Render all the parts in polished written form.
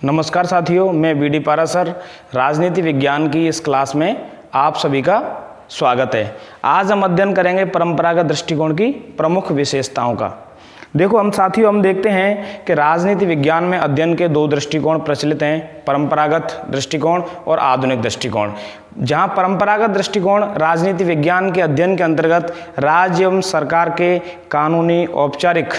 नमस्कार साथियों, मैं बीडी पारासर राजनीति विज्ञान की इस क्लास में आप सभी का स्वागत है। आज हम अध्ययन करेंगे परंपरागत दृष्टिकोण की प्रमुख विशेषताओं का। देखो हम देखते हैं कि राजनीति विज्ञान में अध्ययन के दो दृष्टिकोण प्रचलित हैं, परंपरागत दृष्टिकोण और आधुनिक दृष्टिकोण। जहां परंपरागत दृष्टिकोण राजनीति विज्ञान के अध्ययन के अंतर्गत राज्य एवं सरकार के कानूनी, औपचारिक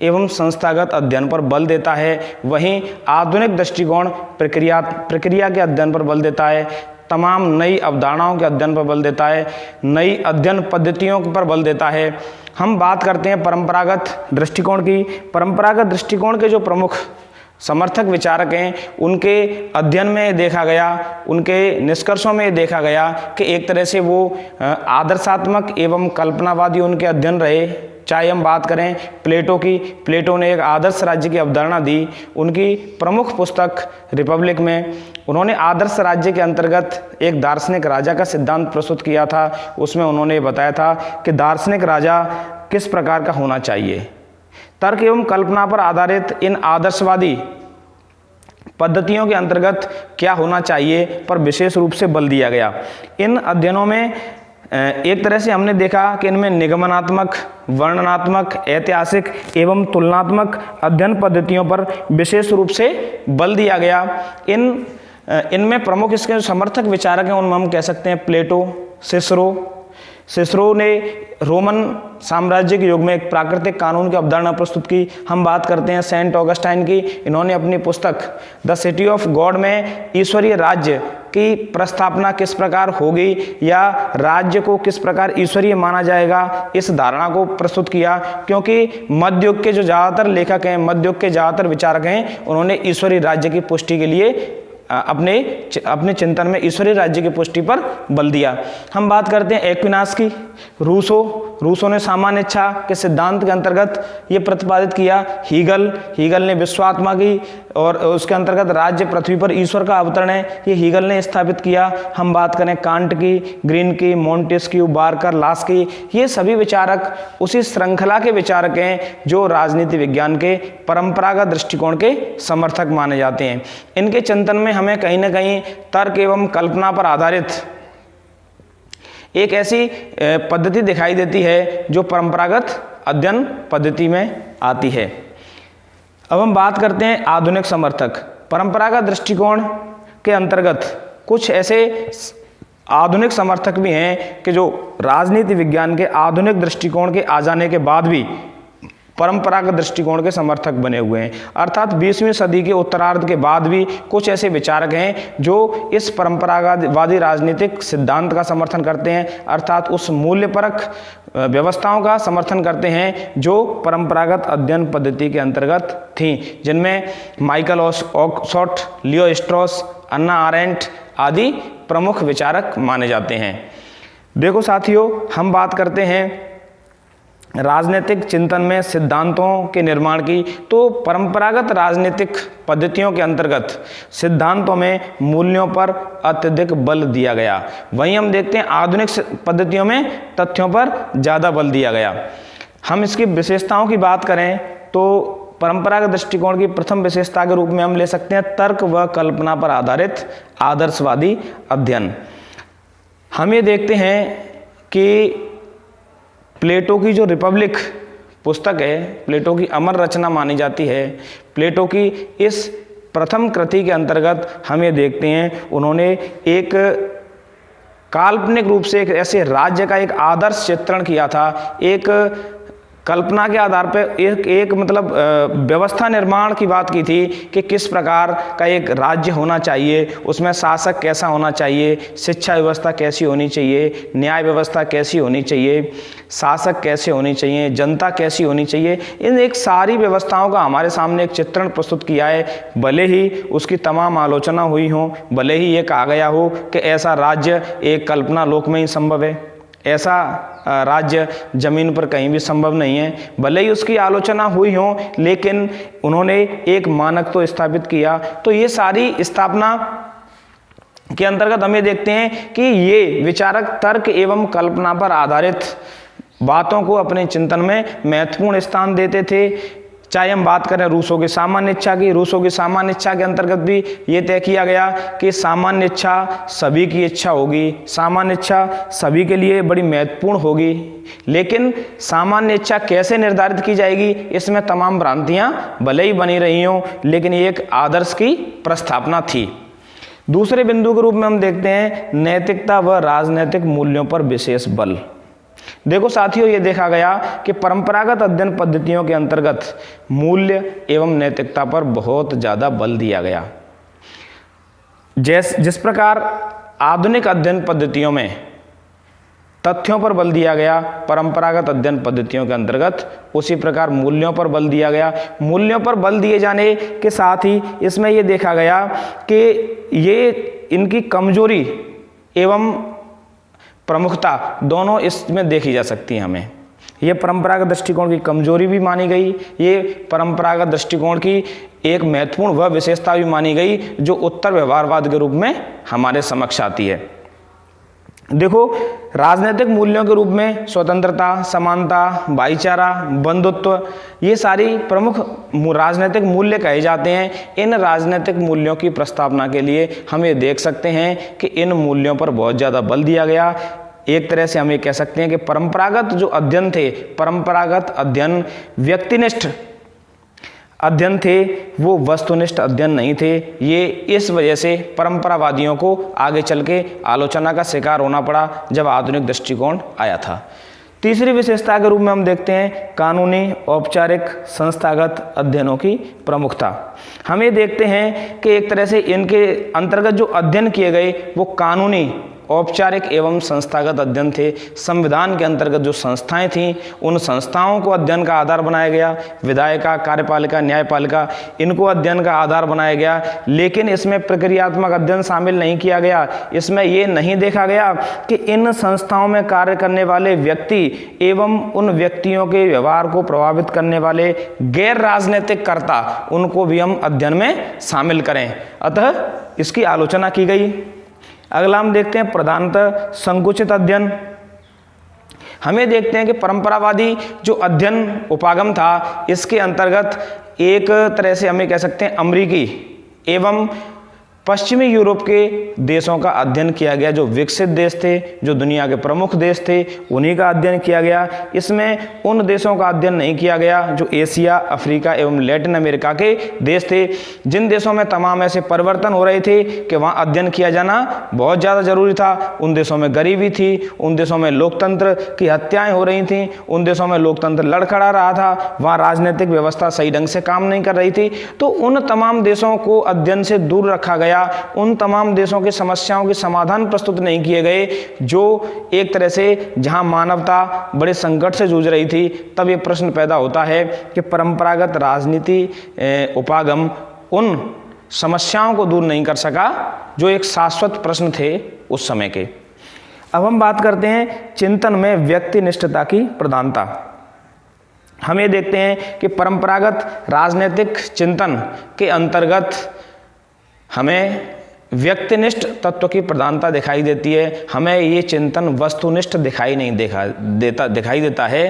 एवं संस्थागत अध्ययन पर बल देता है, वहीं आधुनिक दृष्टिकोण प्रक्रिया के अध्ययन पर बल देता है, तमाम नई अवधारणाओं के अध्ययन पर बल देता है, नई अध्ययन पद्धतियों पर बल देता है। हम बात करते हैं परंपरागत दृष्टिकोण की। परंपरागत दृष्टिकोण के जो प्रमुख समर्थक विचारक हैं, उनके अध्ययन में देखा गया, उनके निष्कर्षों में देखा गया कि एक तरह से वो आदर्शात्मक एवं कल्पनावादी उनके अध्ययन रहे। चाहे हम बात करें प्लेटो की, प्लेटो ने एक आदर्श राज्य की अवधारणा दी। उनकी प्रमुख पुस्तक रिपब्लिक में उन्होंने आदर्श राज्य के अंतर्गत एक दार्शनिक राजा का सिद्धांत प्रस्तुत किया था। उसमें उन्होंने बताया था कि दार्शनिक राजा किस प्रकार का होना चाहिए। तर्क एवं कल्पना पर आधारित इन आदर्शवादी पद्धतियों के अंतर्गत क्या होना चाहिए पर विशेष रूप से बल दिया गया। इन अध्ययनों में एक तरह से हमने देखा कि इनमें निगमनात्मक, वर्णनात्मक, ऐतिहासिक एवं तुलनात्मक अध्ययन पद्धतियों पर विशेष रूप से बल दिया गया। इनमें प्रमुख इसके समर्थक विचारक हैं, उनमें हम कह सकते हैं प्लेटो, सिसरो ने रोमन साम्राज्य के युग में एक प्राकृतिक कानून की अवधारणा प्रस्तुत की। हम बात करते हैं सेंट ऑगस्टाइन की। इन्होंने अपनी पुस्तक द सिटी ऑफ गॉड में ईश्वरीय राज्य की प्रस्थापना किस प्रकार होगी या राज्य को किस प्रकार ईश्वरीय माना जाएगा, इस धारणा को प्रस्तुत किया। क्योंकि मध्य युग के जो ज़्यादातर लेखक हैं, मध्य युग के ज़्यादातर विचारक हैं, उन्होंने ईश्वरीय राज्य की पुष्टि के लिए अपने चिंतन में ईश्वरीय राज्य की पुष्टि पर बल दिया। हम बात करते हैं एक्विनास की। रूसो ने सामान्य इच्छा के सिद्धांत के अंतर्गत ये प्रतिपादित किया। हीगल ने विश्वात्मा की और उसके अंतर्गत राज्य पृथ्वी पर ईश्वर का अवतरण है, ये हीगल ने स्थापित किया। हम बात करें कांट की, ग्रीन की, मोंटेस्क्यू, बार्कर, लास्की, ये सभी विचारक उसी श्रृंखला के विचारक हैं जो राजनीति विज्ञान के परंपरागत दृष्टिकोण के समर्थक माने जाते हैं। इनके चिंतन में हमें कहीं ना कहीं तर्क एवं कल्पना पर आधारित एक ऐसी पद्धति दिखाई देती है जो परंपरागत अध्ययन पद्धति में आती है। अब हम बात करते हैं आधुनिक समर्थक। परंपरागत दृष्टिकोण के अंतर्गत कुछ ऐसे आधुनिक समर्थक भी हैं कि जो राजनीति विज्ञान के आधुनिक दृष्टिकोण के आ जाने के बाद भी परंपरागत दृष्टिकोण के समर्थक बने हुए हैं। अर्थात 20वीं सदी के उत्तरार्ध के बाद भी कुछ ऐसे विचारक हैं जो इस परंपरागतवादी राजनीतिक सिद्धांत का समर्थन करते हैं, अर्थात उस मूल्यपरक व्यवस्थाओं का समर्थन करते हैं जो परंपरागत अध्ययन पद्धति के अंतर्गत थीं, जिनमें माइकल ऑक्सफोर्ड, लियो स्ट्रॉस, अन्ना आरेंट आदि प्रमुख विचारक माने जाते हैं। देखो साथियों, हम बात करते हैं राजनीतिक चिंतन में सिद्धांतों के निर्माण की। तो परंपरागत राजनीतिक पद्धतियों के अंतर्गत सिद्धांतों में मूल्यों पर अत्यधिक बल दिया गया। वहीं हम देखते हैं आधुनिक पद्धतियों में तथ्यों पर ज़्यादा बल दिया गया। हम इसकी विशेषताओं की बात करें तो परंपरागत दृष्टिकोण की प्रथम विशेषता के रूप में हम ले सकते हैं तर्क व कल्पना पर आधारित आदर्शवादी अध्ययन। हम ये देखते हैं कि प्लेटो की जो रिपब्लिक पुस्तक है, प्लेटो की अमर रचना मानी जाती है। प्लेटो की इस प्रथम कृति के अंतर्गत हम ये देखते हैं उन्होंने एक काल्पनिक रूप से एक ऐसे राज्य का एक आदर्श चित्रण किया था। एक कल्पना के आधार पर एक मतलब व्यवस्था निर्माण की बात की थी कि किस प्रकार का एक राज्य होना चाहिए, उसमें शासक कैसा होना चाहिए, शिक्षा व्यवस्था कैसी होनी चाहिए, न्याय व्यवस्था कैसी होनी चाहिए, शासक कैसे होनी चाहिए, जनता कैसी होनी चाहिए। इन एक सारी व्यवस्थाओं का हमारे सामने एक चित्रण प्रस्तुत किया है। भले ही उसकी तमाम आलोचना हुई हो, भले ही ये कहा गया हो कि ऐसा राज्य एक कल्पना लोक में ही संभव है, ऐसा राज्य जमीन पर कहीं भी संभव नहीं है, भले ही उसकी आलोचना हुई हो, लेकिन उन्होंने एक मानक तो स्थापित किया। तो ये सारी स्थापना के अंतर्गत हम ये देखते हैं कि ये विचारक तर्क एवं कल्पना पर आधारित बातों को अपने चिंतन में महत्वपूर्ण स्थान देते थे। चाहे हम बात करें रूसों की सामान्य इच्छा की, रूसों की सामान्य इच्छा के अंतर्गत भी ये तय किया गया कि सामान्य इच्छा सभी की इच्छा होगी, सामान्य इच्छा सभी के लिए बड़ी महत्वपूर्ण होगी, लेकिन सामान्य इच्छा कैसे निर्धारित की जाएगी इसमें तमाम भ्रांतियां भले ही बनी रही हों, लेकिन ये एक आदर्श की प्रस्थापना थी। दूसरे बिंदु के रूप में हम देखते हैं नैतिकता व राजनैतिक मूल्यों पर विशेष बल। देखो साथियों, ये देखा गया कि परंपरागत अध्ययन पद्धतियों के अंतर्गत मूल्य एवं नैतिकता पर बहुत ज्यादा बल दिया गया। जिस प्रकार आधुनिक अध्ययन पद्धतियों में तथ्यों पर बल दिया गया, परंपरागत अध्ययन पद्धतियों के अंतर्गत उसी प्रकार मूल्यों पर बल दिया गया। मूल्यों पर बल दिए जाने के साथ ही इसमें यह देखा गया कि ये इनकी कमजोरी एवं प्रमुखता दोनों इसमें देखी जा सकती है। हमें ये परंपरागत दृष्टिकोण की कमजोरी भी मानी गई, ये परंपरागत दृष्टिकोण की एक महत्वपूर्ण व विशेषता भी मानी गई जो उत्तर व्यवहारवाद के रूप में हमारे समक्ष आती है। देखो, राजनीतिक मूल्यों के रूप में स्वतंत्रता, समानता, भाईचारा, बंधुत्व, ये सारी प्रमुख राजनीतिक मूल्य कहे जाते हैं। इन राजनीतिक मूल्यों की प्रस्तावना के लिए हम ये देख सकते हैं कि इन मूल्यों पर बहुत ज़्यादा बल दिया गया। एक तरह से हम ये कह सकते हैं कि परंपरागत जो अध्ययन थे, परंपरागत अध्ययन व्यक्तिनिष्ठ अध्ययन थे, वो वस्तुनिष्ठ अध्ययन नहीं थे। ये इस वजह से परंपरावादियों को आगे चल के आलोचना का शिकार होना पड़ा जब आधुनिक दृष्टिकोण आया था। तीसरी विशेषता के रूप में हम देखते हैं कानूनी, औपचारिक, संस्थागत अध्ययनों की प्रमुखता। हम ये देखते हैं कि एक तरह से इनके अंतर्गत जो अध्ययन किए गए वो कानूनी, औपचारिक एवं संस्थागत अध्ययन थे। संविधान के अंतर्गत जो संस्थाएं थीं उन संस्थाओं को अध्ययन का आधार बनाया गया। विधायिका, कार्यपालिका, न्यायपालिका, इनको अध्ययन का आधार बनाया गया, लेकिन इसमें प्रक्रियात्मक अध्ययन शामिल नहीं किया गया। इसमें ये नहीं देखा गया कि इन संस्थाओं में कार्य करने वाले व्यक्ति एवं उन व्यक्तियों के व्यवहार को प्रभावित करने वाले गैर राजनीतिक कर्ता, उनको भी हम अध्ययन में शामिल करें। अतः इसकी आलोचना की गई। अगला हम देखते हैं प्रधानतः संकुचित अध्ययन। हमें देखते हैं कि परंपरावादी जो अध्ययन उपागम था, इसके अंतर्गत एक तरह से हमें कह सकते हैं अमेरिकी एवं पश्चिमी यूरोप के देशों का अध्ययन किया गया। जो विकसित देश थे, जो दुनिया के प्रमुख देश थे, उन्हीं का अध्ययन किया गया। इसमें उन देशों का अध्ययन नहीं किया गया जो एशिया, अफ्रीका एवं लैटिन अमेरिका के देश थे, जिन देशों में तमाम ऐसे परिवर्तन हो रहे थे कि वहाँ अध्ययन किया जाना बहुत ज़्यादा जरूरी था। उन देशों में गरीबी थी, उन देशों में लोकतंत्र की हत्याएँ हो रही थीं, उन देशों में लोकतंत्र लड़खड़ा रहा था, वहाँ राजनीतिक व्यवस्था सही ढंग से काम नहीं कर रही थी। तो उन तमाम देशों को अध्ययन से दूर रखा गया। उन तमाम देशों की समस्याओं के समाधान प्रस्तुत नहीं किए गए जो एक तरह से जहां मानवता बड़े संकट से जूझ रही थी। तब ये प्रश्न पैदा होता है कि परंपरागत राजनीति उपागम उन समस्याओं को दूर नहीं कर सका जो एक शाश्वत प्रश्न थे उस समय के। अब हम बात करते हैं चिंतन में व्यक्तिनिष्ठता की प्रधानता। हम ये देखते हैं कि परंपरागत राजनीतिक चिंतन के अंतर्गत हमें व्यक्तिनिष्ठ तत्व की प्रधानता दिखाई देती है। हमें ये चिंतन वस्तुनिष्ठ दिखाई देता है।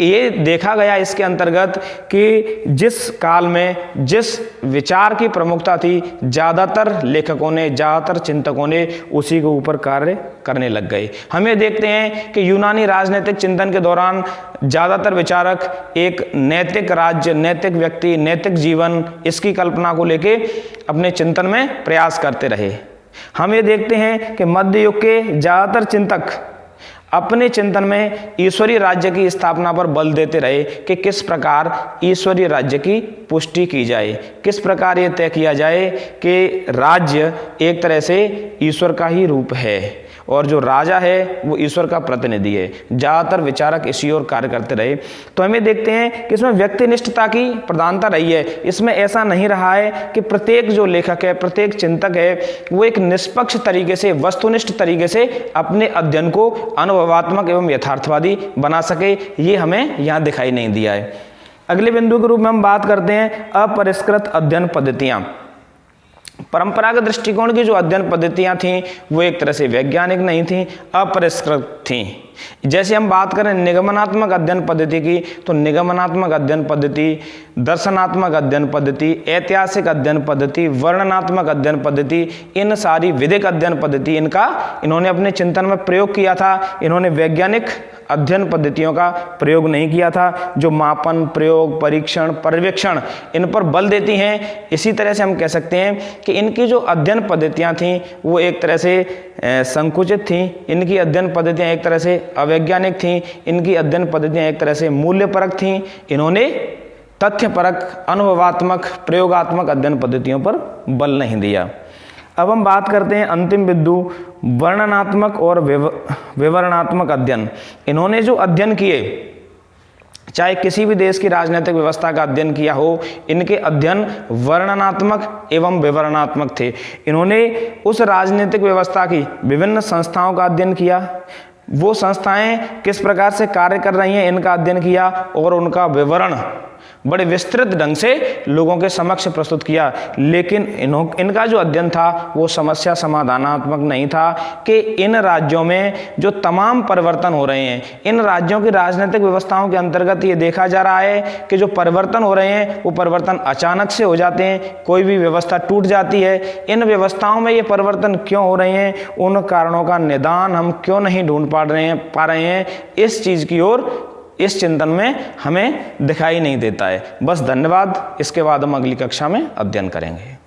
ये देखा गया इसके अंतर्गत कि जिस काल में जिस विचार की प्रमुखता थी, ज़्यादातर लेखकों ने, ज़्यादातर चिंतकों ने उसी के ऊपर कार्य करने लग गए। हमें देखते हैं कि यूनानी राजनीतिक चिंतन के दौरान ज़्यादातर विचारक एक नैतिक राज्य, नैतिक व्यक्ति, नैतिक जीवन, इसकी कल्पना को लेके अपने चिंतन में प्रयास करते रहे। हम ये देखते हैं कि मध्य युग के ज़्यादातर चिंतक अपने चिंतन में ईश्वरीय राज्य की स्थापना पर बल देते रहे कि किस प्रकार ईश्वरीय राज्य की पुष्टि की जाए, किस प्रकार ये तय किया जाए कि राज्य एक तरह से ईश्वर का ही रूप है और जो राजा है वो ईश्वर का प्रतिनिधि है। ज़्यादातर विचारक इसी ओर कार्य करते रहे। तो हमें देखते हैं कि इसमें व्यक्तिनिष्ठता की प्रधानता रही है। इसमें ऐसा नहीं रहा है कि प्रत्येक जो लेखक है, प्रत्येक चिंतक है, वो एक निष्पक्ष तरीके से, वस्तुनिष्ठ तरीके से अपने अध्ययन को अनुभवात्मक एवं यथार्थवादी बना सके। ये हमें यहाँ दिखाई नहीं दिया है। अगले बिंदु के रूप में हम बात करते हैं अपरिष्कृत अध्ययन पद्धतियाँ। परंपरागत दृष्टिकोण की जो अध्ययन पद्धतियां थीं वो एक तरह से वैज्ञानिक नहीं थीं, अपरिष्कृत थीं। जैसे हम बात करें निगमनात्मक अध्ययन पद्धति की, तो निगमनात्मक अध्ययन पद्धति, दर्शनात्मक अध्ययन पद्धति, ऐतिहासिक अध्ययन पद्धति, वर्णनात्मक अध्ययन पद्धति, इन सारी विधिक अध्ययन पद्धति इन्होंने अपने चिंतन में प्रयोग किया था। इन्होंने वैज्ञानिक अध्ययन पद्धतियों का प्रयोग नहीं किया था, जो मापन, प्रयोग, परीक्षण, पर्यवेक्षण इन पर बल देती हैं। इसी तरह से हम कह सकते हैं कि इनकी जो अध्ययन पद्धतियां थीं वो एक तरह से संकुचित थीं। इनकी अध्ययन पद्धतियां एक तरह से अवैज्ञानिक थीं। इनकी अध्ययन पद्धतियां एक तरह से मूल्यपरक थीं। इन्होंने तथ्यपरक, अनुभवात्मक, प्रयोगात्मक अध्ययन पद्धतियों पर बल नहीं दिया। अब हम बात करते हैं अंतिम बिंदु, वर्णनात्मक और विवरणात्मक अध्ययन। इन्होंने जो अध्ययन किए, चाहे किसी भी देश की राजनीतिक व्यवस्था का अध्ययन किया हो, इनके अध्ययन वर्णनात्मक एवं विवरणात्मक थे। इन्होंने उस राजनीतिक व्यवस्था की विभिन्न संस्थाओं का अध्ययन किया, वो संस्थाएं किस प्रकार से कार्य कर रही हैं इनका अध्ययन किया, और उनका विवरण बड़े विस्तृत ढंग से लोगों के समक्ष प्रस्तुत किया। लेकिन इनका जो अध्ययन था वो समस्या समाधानात्मक नहीं था कि इन राज्यों में जो तमाम परिवर्तन हो रहे हैं, इन राज्यों की राजनीतिक व्यवस्थाओं के अंतर्गत ये देखा जा रहा है कि जो परिवर्तन हो रहे हैं वो परिवर्तन अचानक से हो जाते हैं, कोई भी व्यवस्था टूट जाती है। इन व्यवस्थाओं में ये परिवर्तन क्यों हो रहे हैं, उन कारणों का निदान हम क्यों नहीं ढूंढ पा रहे हैं, इस चीज़ की ओर इस चिंतन में हमें दिखाई नहीं देता है। बस धन्यवाद। इसके बाद हम अगली कक्षा में अध्ययन करेंगे।